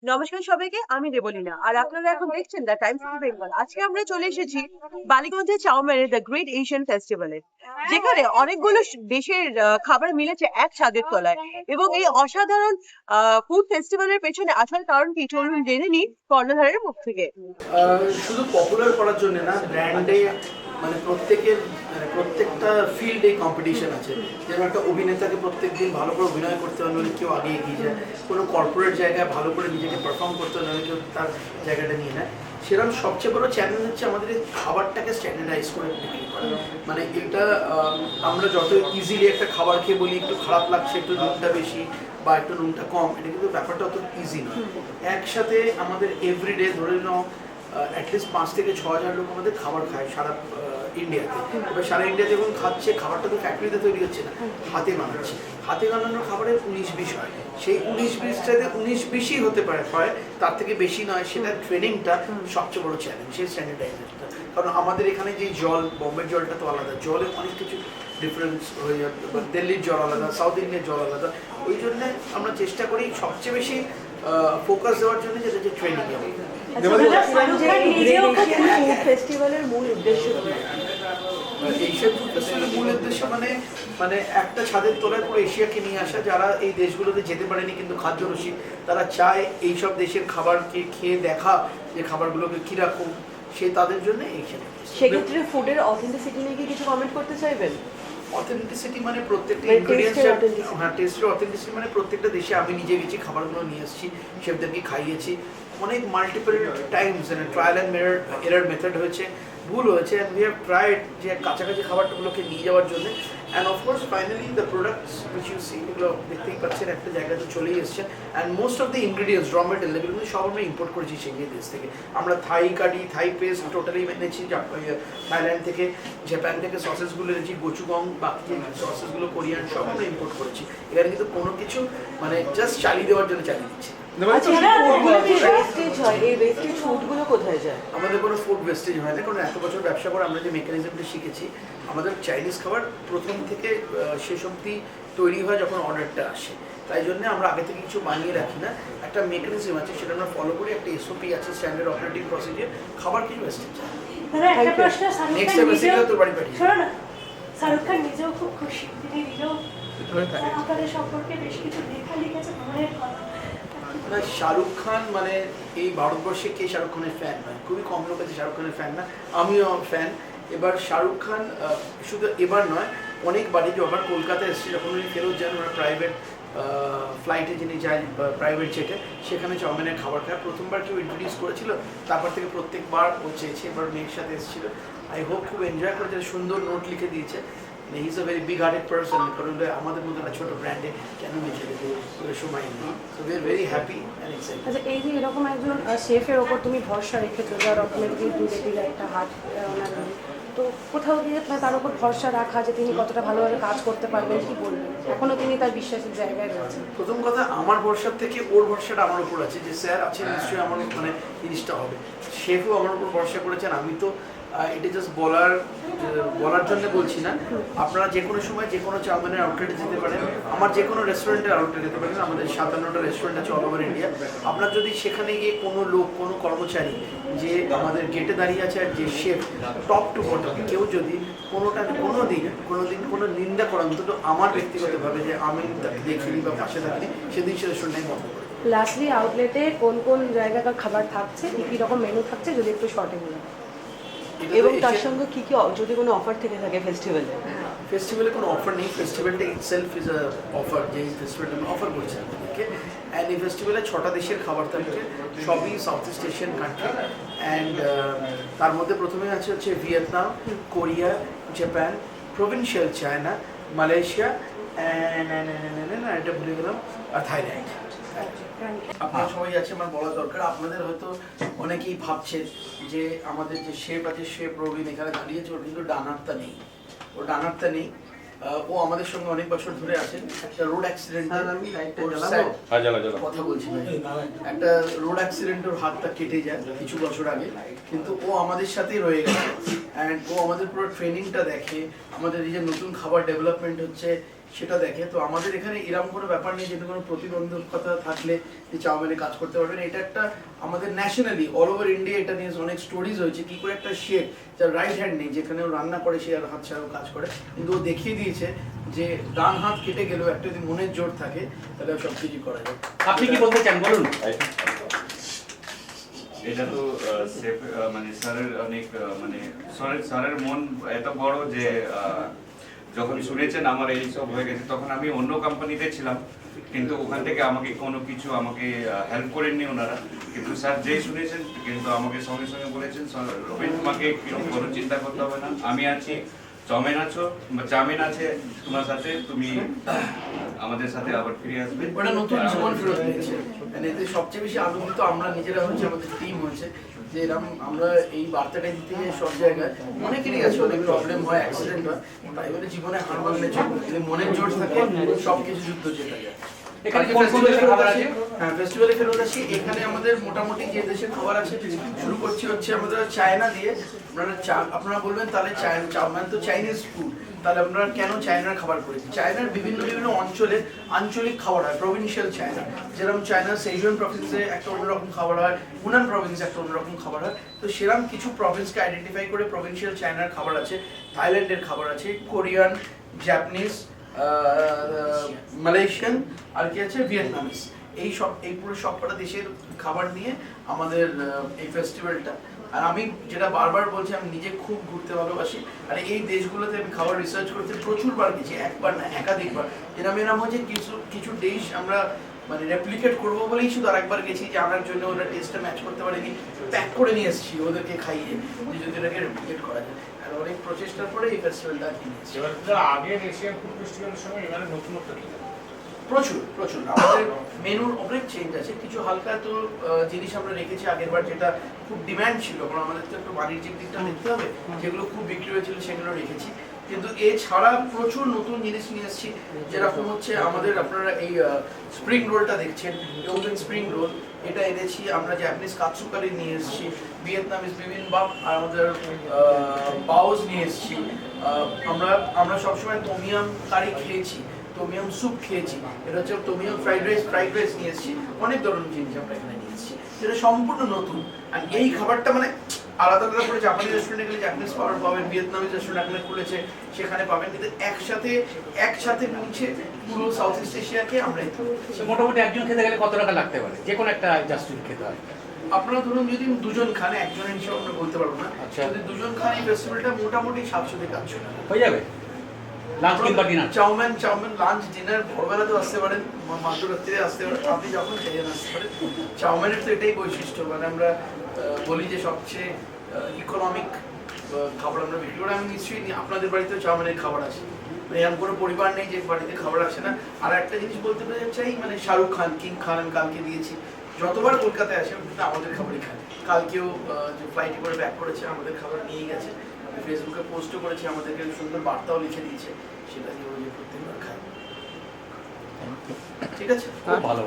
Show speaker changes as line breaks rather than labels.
নমস্কার সবাইকে, আমি দেবলীনা। আর আপনারা এখন দেখছেন দ্য টাইমস অফ বেঙ্গল। আজকে আমরা চলে এসেছি বালিগঞ্জের চাউমিনের দ্য গ্রেট এশিয়ান ফেস্টিভ্যালে, যেখানে অনেকগুলো দেশের খাবার মিলেছে এক ছাদের তলায়। এবং এই অসাধারণ ফুড ফেস্টিভ্যালের পেছনে আসার কারণ কি, চলুন জেনে নিই কর্ণধারের মুখ থেকে।
শুধু পপুলার করার জন্য না, ব্র্যান্ডে মানে প্রত্যেকটা ফিল্ডে কম্পিটিশন আছে। যেমন একটা অভিনেতাকে প্রত্যেকদিন ভালো করে অভিনয় করতে হলে কেউ আগে এগিয়ে যায়, কোনো কর্পোরেট জায়গায় ভালো করে নিজেকে পারফর্ম করতে হলে কেউ তার জায়গাটা নিয়ে নেয়। সেরকম সবচেয়ে বড় চ্যালেঞ্জ হচ্ছে আমাদের এই খাবারটাকে স্ট্যান্ডার্ডাইজ করে বিক্রি করা। মানে এটা আমরা যত ইজিলি একটা খাবার খেয়ে বলি একটু খারাপ লাগছে, একটু নুনটা বেশি বা একটু নুনটা কম, এটা কিন্তু ব্যাপারটা অত ইজি নয়। একসাথে আমাদের এভরিডে ধরে নাও অ্যাটলিস্ট 5 থেকে 6 হাজার লোক আমাদের খাবার খায় সারা ইন্ডিয়াতে। এবার সারা ইন্ডিয়াতে যখন খাচ্ছে, খাবারটা তো ফ্যাক্টরিতে তৈরি হচ্ছে না, হাতে বানাচ্ছে। হাতে বানানোর খাবারের 19-20 হয়, সেই 19-20টাতে 19-20ই হতে পারে, হয় তার থেকে বেশি নয়। সেটা ট্রেনিংটা সবচেয়ে বড় চ্যালেঞ্জ, সেই স্ট্যান্ডার্ডাইজেশনটা। কারণ আমাদের এখানে যে জল, বোম্বের জলটা তো আলাদা, জলে অনেক কিছু ডিফারেন্স হয়ে যাবে। দিল্লির জল আলাদা, সাউথ ইন্ডিয়ার জল আলাদা। ওই জন্যে আমরা চেষ্টা করি সবচেয়ে বেশি ফোকাস দেওয়ার জন্য, যেটা যে ট্রেনিং।
ফেস্টিভ্যালের মূল উদ্দেশ্য
এশিয়ান ফুড ফেস্টিভ্যালের মূল উদ্দেশ্য মানে একটা ছাদের তলায় পুরো এশিয়াকে নিয়ে আসা। যারা এই দেশগুলোতে যেতে পারেনি কিন্তু খাদ্যরসিক, তারা চায় এইসব দেশের খাবারকে খেয়ে দেখা, যে খাবারগুলোকে কীরকম, সে তাদের জন্য এইখানে।
সেক্ষেত্রে ফুডের অথেন্টিসিটি নিয়ে কি কিছু কমেন্ট করতে চাইবেন?
অথেন্টিসিটি মানে প্রত্যেকটা ইনগ্রেডিয়েন্টস, হ্যাঁ, টেস্টের অথেন্টিসিটি মানে প্রত্যেকটা দেশে আমি নিজে গেছি, খাবারগুলো নিয়ে এসেছি, শেফদেরকে খাইয়েছি অনেক multiple Times, trial and error method হয়েছে, ভুল হয়েছে, অ্যান্ড উই হ্যাভ ট্রাইড যে কাছাকাছি খাবারগুলোকে নিয়ে যাওয়ার জন্য। And of course finally the products which you see, এগুলো দেখতেই পাচ্ছেন একটা জায়গাতে চলেই এসছে। And most of the ingredients, raw material, এগুলো সব আমরা ইম্পোর্ট করেছি সেই দেশ থেকে। আমরা Thai curry, Thai paste totally এনেছি থাইল্যান্ড থেকে, জাপান থেকে সসেসগুলো এনেছি, গোচুগং, বাকি যে সসেসগুলো কোরিয়ান, সব আমরা ইম্পোর্ট করেছি। এখানে কিন্তু কোনো কিছু মানে জাস্ট চালিয়ে দেওয়ার জন্য চালিয়ে দিচ্ছি। আমাদের কোনো ফুড ওয়েস্টেজ হয় না, কারণ এত বছর ব্যবসা করে আমরা যে মেকানিজমটা শিখেছি, আমাদের চাইনিজ খাবার প্রথম থেকে শেষ অবধি তৈরি হয় যখন অর্ডারটা আসে। তাই জন্য আমরা আগে থেকে কিছু বানিয়ে রাখি না, একটা মেকানিজম আছে, সেটা আমরা ফলো করি, একটা এসওপি আছে, স্ট্যান্ডার্ড অপারেটিং প্রসিডিউর, খাবার কিছু ওয়েস্টেজ হয়। নেক্সট তোর বাড়ি পাঠিয়ে
শাহরুখ খান নিজেও খুব খুশি, তিনি নিজেও আপনাদের সম্পর্কে বেশ কিছু লেখা লিখেছে মনের কথা।
না, শাহরুখ খান মানে এই ভারতবর্ষে কে শাহরুখ খানের ফ্যান নয়? খুবই কম লোক আছে শাহরুখ খানের ফ্যান না, আমিও ফ্যান। এবার শাহরুখ খান শুধু এবার নয়, অনেকবারই যখন কলকাতায় এসেছে, যখন উনি ফেরত যান, ওরা প্রাইভেট ফ্লাইটে যিনি যায়, প্রাইভেট জেটে, সেখানে চাউমিনের খাবার খায়। প্রথমবার কেউ ইন্ট্রোডিউস করেছিল, তারপর থেকে প্রত্যেকবার ও চেয়েছে। এবার মেয়ের সাথে এসেছিল, আই হোপ খুব এনজয় করেছে, সুন্দর নোট লিখে দিয়েছে। He is a very big hearted person, কারণ আমাদের মধ্যে একটা ছোটো ব্র্যান্ডে কেন লিখে দেবো সময় নেই। So we are very happy and excited.
আচ্ছা, এই যে এরকম একজন শেফের ওপর তুমি ভরসা রেখেছো, যার রকমের কিন্তু দিলে একটা হাত ওনার, তো কোথাও গিয়ে তার উপর ভরসা রাখা যে তিনি কতটা ভালোভাবে কাজ করতে পারবেন, কি বলবেন? এখনো তিনি তার বিশ্বাসের জায়গায় রয়েছেন?
প্রথম কথা, আমার ভরসার থেকে ওর ভরসাটা আমার উপর আছে, যে স্যার আছে নিশ্চয়ই আমার মানে জিনিসটা হবে। শেফও আমার উপর ভরসা করেছেন। আমি তো এটা জাস্ট বলার জন্য বলছি না। আপনারা যে কোনো সময় যে কোনো চাউমিনের আউটলেটে যেতে পারেন, আমার যে কোনো রেস্টুরেন্টের আউটলেটে যেতে পারেন। আমাদের 57টা রেস্টুরেন্ট আছে অল ওভার ইন্ডিয়া। আপনার যদি সেখানে গিয়ে কোনো লোক, কোনো কর্মচারী যে আমাদের গেটে দাঁড়িয়ে আছে, আর যে শেফ টপ টু বটম, কেউ যদি কোনো নিন্দা করে, অন্তত আমার ব্যক্তিগতভাবে যে আমি তাকে দেখিনি বা পাশে থাকিনি, সেদিন সে রেস্টুরেন্টে বন্ধ করে।
লাস্টলি আউটলেটে কোন কোন জায়গাকার খাবার থাকছে, কী রকম মেনু থাকছে, যদি একটু শর্টে বলেন।
এবং তার সঙ্গে কি কি যদি কোনো অফার থেকে থাকে ফেস্টিভ্যালে?
ফেস্টিভ্যালে কোনো অফার নেই, ফেস্টিভ্যালটা ইটসেলফ ইজ আ অফার। যে ফেস্টিভ্যালটা আমরা অফার করছি আপনাদেরকে, অ্যান্ড এই ফেস্টিভ্যালে 6টা দেশের খাবার থাকছে, সবই south east Asian country. And তার মধ্যে প্রথমে হচ্ছে Vietnam, Korea, Japan, provincial China, Malaysia, এটা ভুলে গেলাম, আর থাইল্যান্ড। আপনারা সবাই আছে, আমার বলা দরকার। আপনাদের হয়তো অনেকেই ভাবছেন যে আমাদের যে শেফ আছে, শেফ রবিন এখানে দাঁড়িয়েছে, ওর কিন্তু ডানারটা নেই, ওর ডানারটা নেই। ও আমাদের সঙ্গে অনেক বছর ধরে আছেন। একটা রোড অ্যাক্সিডেন্ট, কথা বলছি, একটা রোড অ্যাক্সিডেন্ট, ওর হাতটা কেটে যায় কিছু বছর আগে, কিন্তু ও আমাদের সাথেই রয়ে গেছে। অ্যান্ড ও আমাদের পুরো ট্রেনিংটা দেখে, আমাদের এই যে নতুন খাবার ডেভেলপমেন্ট হচ্ছে, সেটা দেখে। তো আমাদের এখানে এরকম কোনো ব্যাপার নেই যেটা কোনো প্রতিবন্ধকতা থাকলে যে চাউমিনে কাজ করতে পারবেন। এটা একটা আমাদের ন্যাশনালি অল ওভার ইন্ডিয়া এটা নিয়ে অনেক স্টোরিজ হয়েছে কি করে একটা শেফ যার রাইট হ্যান্ড নেই, যেখানে ও রান্না করে সে আর হাত ছাড়াও কাজ করে, কিন্তু ও দেখিয়ে দিয়েছে যে ডান হাত কেটে গেলেও একটা যদি মনের জোর থাকে তাহলে সব কিছু করা যায়।
আপনি কি বলতে চান বলুন।
এটা তো শেফ মানে স্যারের অনেক মানে স্যারের মন এত বড় যে যখন শুনেছেন আমার এই সব হয়ে গেছে তখন আমি অন্য কোম্পানিতে ছিলাম, কিন্তু ওখান থেকে আমাকে কোনো কিছু আমাকে হেল্প করেননি ওনারা, কিন্তু স্যার যেই শুনেছেন কিন্তু আমাকে সঙ্গে সঙ্গে বলেছেন রবীন তোমাকে কোনো চিন্তা করতে হবে না, আমি আছি, চাউমিন আছে তোমার সাথে, তুমি আমাদের সাথে আবার ফিরে আসবে।
ওটা নতুন জীবন ফেরত দিয়েছে। মানে এতে সবচেয়ে বেশি আনন্দিত আমরা নিজেরা হচ্ছে, আমাদের টিম হচ্ছে যে এরকম আমরা এই বার্তাটা দিতে গিয়ে সব জায়গায় অনেকেরই আছে, অনেক প্রবলেম হয়, অ্যাক্সিডেন্ট হয়, তাই বলে জীবনে হার মানলে চলবে না। যদি মনের জোর থাকে সবকিছু যুদ্ধ জেতা যায়।
এখানে কোন কোন দেশের খাবার আছে?
হ্যাঁ, ফেস্টিভ্যালে ফেরত আসি। এখানে আমাদের মোটামুটি যে দেশের খাবার আছে শুরু করছি হচ্ছে আমাদের চায়না দিয়ে। আপনারা বলবেন তাহলে চাউমিন তো চাইনিজ ফুড, তাহলে আমরা কেন চায়নার খাবার করেছি? চায়নার বিভিন্ন বিভিন্ন অঞ্চলে আঞ্চলিক খাবার হয়, প্রভিন্সিয়াল চায়না। যেরকম চায়নার সেজুয়ান প্রভিন্সে একটা অন্যরকম খাবার হয়, হুনান প্রভিন্সে একটা অন্যরকম খাবার হয়। তো সেরকম কিছু প্রভিন্সকে আইডেন্টিফাই করে প্রভিন্সিয়াল চায়নার খাবার আছে, থাইল্যান্ডের খাবার আছে, কোরিয়ান, জাপানিজ, মালয়েশিয়ান, আর কি আছে ভিয়েতনামিজ। এই পুরো সবকটা দেশের খাবার নিয়ে আমাদের এই ফেস্টিভ্যালটা। আর আমি যেটা বারবার বলছি, আমি নিজে খুব ঘুরতে ভালোবাসি, আর এই দেশগুলোতে আমি খাবার রিসার্চ করতে প্রচুর বার গেছি, একবার না একাধিকবার। এরম হয়েছে কিছু দেশ আমরা মানে রেপ্লিকেট করবো বলেই শুধু আরেকবার গেছি যে আমার জন্য ওরা টেস্টটা ম্যাচ করতে পারেনি, প্যাক করে নিয়ে এসেছি ওদেরকে খাইয়ে, যে যদি এটাকে রেপ্লিকেট করা যায়। আর অনেক প্রচেষ্টার পরে এই ফেস্টিভ্যালটা কিনেছি।
এবার আগের এশিয়ান ফুড ফেস্টিভ্যালের সময় এবারে নতুনত্ব কি?
প্রচুর আমাদের মেনুর অনেক চেঞ্জ আছে। কিছু হালকা তো জিনিস আমরা রেখেছি আগেরবার, যেটা খুব ডিমান্ড ছিল, কারণ আমাদের তো একটু বাণিজ্যিক দিকটা দেখতে হবে, যেগুলো খুব বিক্রি হয়েছিল সেগুলো রেখেছি। কিন্তু এছাড়া প্রচুর নতুন জিনিস নিয়ে এসেছি, যেরকম হচ্ছে আমাদের আপনারা এই স্প্রিং রোলটা দেখছেন, ওপেন স্প্রিং রোল, এটা এনেছি আমরা। জাপানিজ কাটসুকারি নিয়ে এসেছি, ভিয়েতনামিজ বিবিম্বাপ, আর আমাদের পাওজ নিয়ে এসেছি। আমরা সবসময় তোমিয়াম কারি খেয়েছি, তোমিয়াম স্যুপ খেয়েছি, এটা হচ্ছে তোমিয়াম ফ্রাইড রাইস নিয়ে এসেছি। অনেক ধরনের জিনিস আমরা এখানে নিয়ে এসেছি, যেটা সম্পূর্ণ নতুন। আর এই খাবারটা মানে আলাদা আলাদা করে জাপানিজ রেস্টুরেন্টে গেলে জাপানিজ খাবার পাবেন, ভিয়েতনামিজ রেস্টুরেন্ট এখানে খুলেছে সেখানে পাবেন, কিন্তু একসাথে মিলছে পুরো সাউথ ইস্ট এশিয়াকে আমরা।
মোটামুটি একজন খেতে গেলে কত টাকা লাগতে পারে? যে কোনো একটা জাস্টিফিকেট খেতে হয়।
আপনারা ধরুন যদি দুজন খান, একজনের হিসাবে আমরা বলতে পারবো না, যদি দুজন খান এই ফেস্টিভ্যালটা মোটামুটি 700 থেকে 800 টাকা
হয়ে যাবে। লাঞ্চ কিংবা ডিনার?
চাউমিন লাঞ্চ ডিনার ভোরবেলাতেও আসতে পারেন, মাঝরাত্রিরে আসতে পারেন, আপনি যখন চাইছেন আসতে পারেন। চাউমিনের তো এটাই বৈশিষ্ট্য, মানে আমরা বলি যে সবচেয়ে ইকোনমিক খাবার আমরা বিক্রি করি। আমি নিশ্চয়ই আপনাদের বাড়িতেও চাউমিনের খাবার আসে, মানে এরকম কোনো পরিবার নেই যে বাড়িতে খাবার আসে না। আর একটা জিনিস বলতে চাই, মানে শাহরুখ খান, কিং খান আমি কালকে দিয়েছি, যতবার কলকাতায় আসে কিন্তু আমাদের খাবারই খান। কালকেও যে ফ্লাইটে করে ব্যাক করেছে আমাদের খাবার নিয়ে গেছে, আমি ফেসবুকে পোস্টও করেছি, আমাদেরকে সুন্দর বার্তাও লিখে দিয়েছে, সেটা দিয়ে প্রত্যেকবার খাই। ঠিক আছে,
খুব ভালো।